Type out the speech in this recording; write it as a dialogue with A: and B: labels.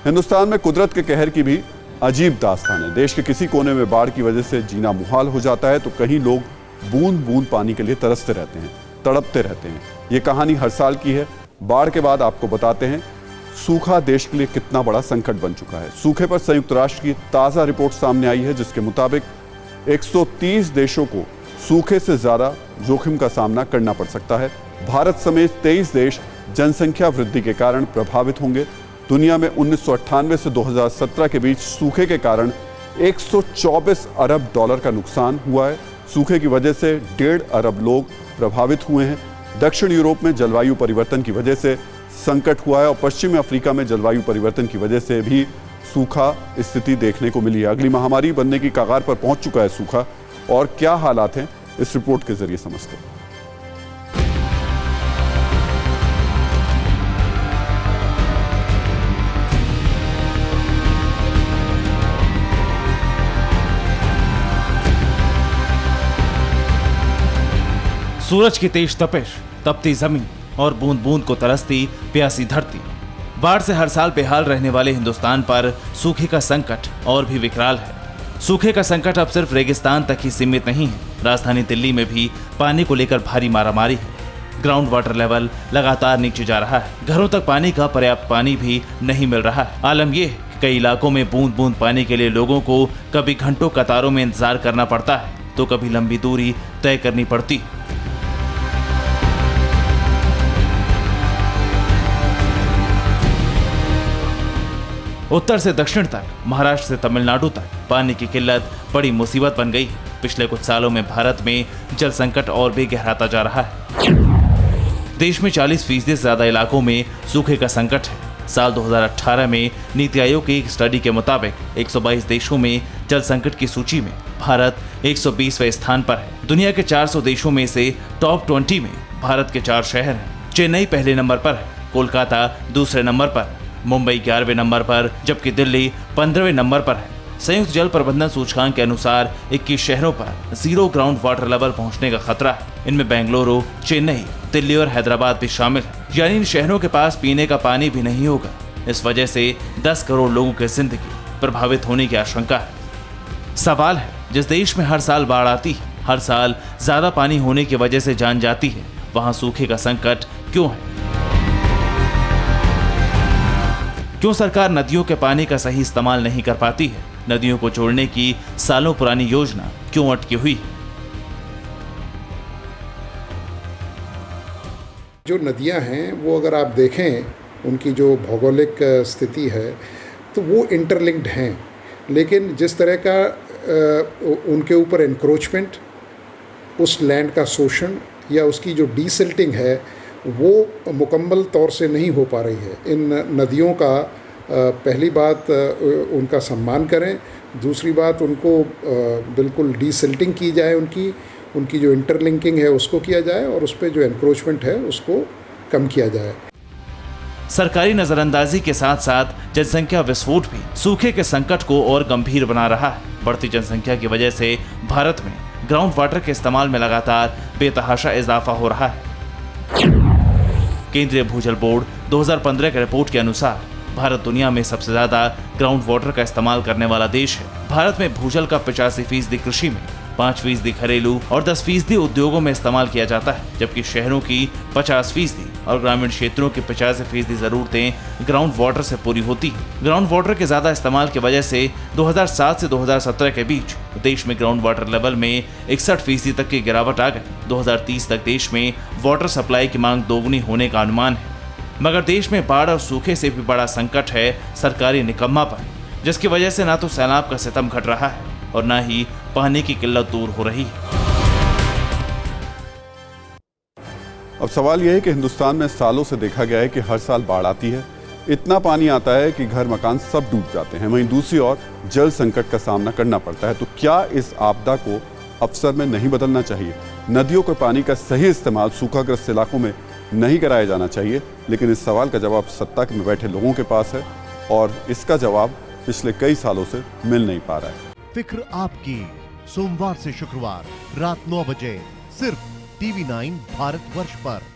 A: हिंदुस्तान में कुदरत के कहर की भी अजीब दास्तान है। देश के किसी कोने में बाढ़ की वजह से जीना मुहाल हो जाता है तो कहीं लोग बूंद बूंद पानी के लिए तरसते रहते हैं, तड़पते रहते हैं। ये कहानी हर साल की है। बाढ़ के बाद आपको बताते हैं सूखा देश के लिए कितना बड़ा संकट बन चुका है। सूखे पर संयुक्त राष्ट्र की ताज़ा रिपोर्ट सामने आई है जिसके मुताबिक 130 देशों को सूखे से ज़्यादा जोखिम का सामना करना पड़ सकता है। भारत समेत 23 देश जनसंख्या वृद्धि के कारण प्रभावित होंगे। दुनिया में 1998 से 2017 के बीच सूखे के कारण 124 अरब डॉलर का नुकसान हुआ है। सूखे की वजह से 1.5 अरब लोग प्रभावित हुए हैं। दक्षिण यूरोप में जलवायु परिवर्तन की वजह से संकट हुआ है और पश्चिमी अफ्रीका में जलवायु परिवर्तन की वजह से भी सूखा स्थिति देखने को मिली है। अगली महामारी बनने की कगार पर पहुंच चुका है सूखा, और क्या हालात हैं इस रिपोर्ट के जरिए समझते हैं।
B: सूरज की तेज तपिश, तपती जमीन और बूंद बूंद को तरसती प्यासी धरती। बाढ़ से हर साल बेहाल रहने वाले हिंदुस्तान पर सूखे का संकट और भी विकराल है। सूखे का संकट अब सिर्फ रेगिस्तान तक ही सीमित नहीं है। राजधानी दिल्ली में भी पानी को लेकर भारी मारामारी है। ग्राउंड वाटर लेवल लगातार नीचे जा रहा है। घरों तक पानी का पर्याप्त पानी भी नहीं मिल रहा है। आलम यह है कि कई इलाकों में बूंद बूंद पानी के लिए लोगों को कभी घंटों कतारों में इंतजार करना पड़ता है तो कभी लंबी दूरी तय करनी पड़ती है। उत्तर से दक्षिण तक, महाराष्ट्र से तमिलनाडु तक पानी की किल्लत बड़ी मुसीबत बन गई है। पिछले कुछ सालों में भारत में जल संकट और भी गहराता जा रहा है। देश में 40% से ज्यादा इलाकों में सूखे का संकट है। साल 2018 में नीति आयोग की एक स्टडी के मुताबिक 122 देशों में जल संकट की सूची में भारत 120वें स्थान पर है। दुनिया के 400 देशों में से टॉप 20 में भारत के 4 शहर हैं। चेन्नई पहले नंबर पर है, कोलकाता दूसरे नंबर पर है, मुंबई 11वें नंबर पर, जबकि दिल्ली 15वें नंबर पर है। संयुक्त जल प्रबंधन सूचकांक के अनुसार 21 शहरों पर जीरो ग्राउंड वाटर लेवल पहुंचने का खतरा है। इनमें बेंगलुरु, चेन्नई, दिल्ली और हैदराबाद भी शामिल है। यानी इन शहरों के पास पीने का पानी भी नहीं होगा। इस वजह से 10 करोड़ लोगों की जिंदगी प्रभावित होने की आशंका है। सवाल है, जिस देश में हर साल बाढ़ आती है, हर साल ज्यादा पानी होने की वजह से जान जाती है, वहां सूखे का संकट क्यों है? क्यों सरकार नदियों के पानी का सही इस्तेमाल नहीं कर पाती है? नदियों को जोड़ने की सालों पुरानी योजना क्यों अटकी हुई है?
C: जो नदियां हैं वो अगर आप देखें उनकी जो भौगोलिक स्थिति है तो वो इंटरलिंक्ड हैं, लेकिन जिस तरह का उनके ऊपर एनक्रोचमेंट, उस लैंड का शोषण या उसकी जो डीसिल्टिंग है वो मुकम्मल तौर से नहीं हो पा रही है। इन नदियों का पहली बात उनका सम्मान करें, दूसरी बात उनको बिल्कुल डीसिल्टिंग की जाए, उनकी जो इंटरलिंकिंग है उसको किया जाए और उस पर जो एनक्रोचमेंट है उसको कम किया जाए।
B: सरकारी नजरअंदाजी के साथ साथ जनसंख्या विस्फोट भी सूखे के संकट को और गंभीर बना रहा है। बढ़ती जनसंख्या की वजह से भारत में ग्राउंड वाटर के इस्तेमाल में लगातार बेतहाशा इजाफा हो रहा है। केंद्रीय भूजल बोर्ड 2015 की रिपोर्ट के अनुसार भारत दुनिया में सबसे ज्यादा ग्राउंड वाटर का इस्तेमाल करने वाला देश है। भारत में भूजल का 85% कृषि में, 5% घरेलू और 10% उद्योगों में इस्तेमाल किया जाता है, जबकि शहरों की 50% और ग्रामीण क्षेत्रों की 85% जरूरतें ग्राउंड वाटर से पूरी होती है। ग्राउंड वाटर के ज्यादा इस्तेमाल की वजह से 2007 से 2017 के बीच देश में ग्राउंड वाटर लेवल में 61% तक की गिरावट आ गई। 2030 तक देश में वाटर सप्लाई की मांग दोगुनी होने का अनुमान है। मगर देश में बाढ़ और सूखे से भी बड़ा संकट है सरकारी निकम्मापन, जिसकी वजह से ना तो सैलाब का सितम घट रहा है और ना ही पानी की किल्लत दूर हो रही है।
A: अब सवाल यह है कि हिंदुस्तान में सालों से देखा गया है कि हर साल बाढ़ आती है, इतना पानी आता है कि घर मकान सब डूब जाते हैं। वहीं दूसरी ओर जल संकट का सामना करना पड़ता है। तो क्या इस आपदा को अवसर में नहीं बदलना चाहिए? नदियों के पानी का सही इस्तेमाल सूखाग्रस्त इलाकों में नहीं कराया जाना चाहिए? लेकिन इस सवाल का जवाब सत्ता में बैठे लोगों के पास है और इसका जवाब पिछले कई सालों से मिल नहीं पा रहा है।
D: फिक्र आपकी, सोमवार से शुक्रवार रात 9 बजे सिर्फ TV9 भारतवर्ष पर।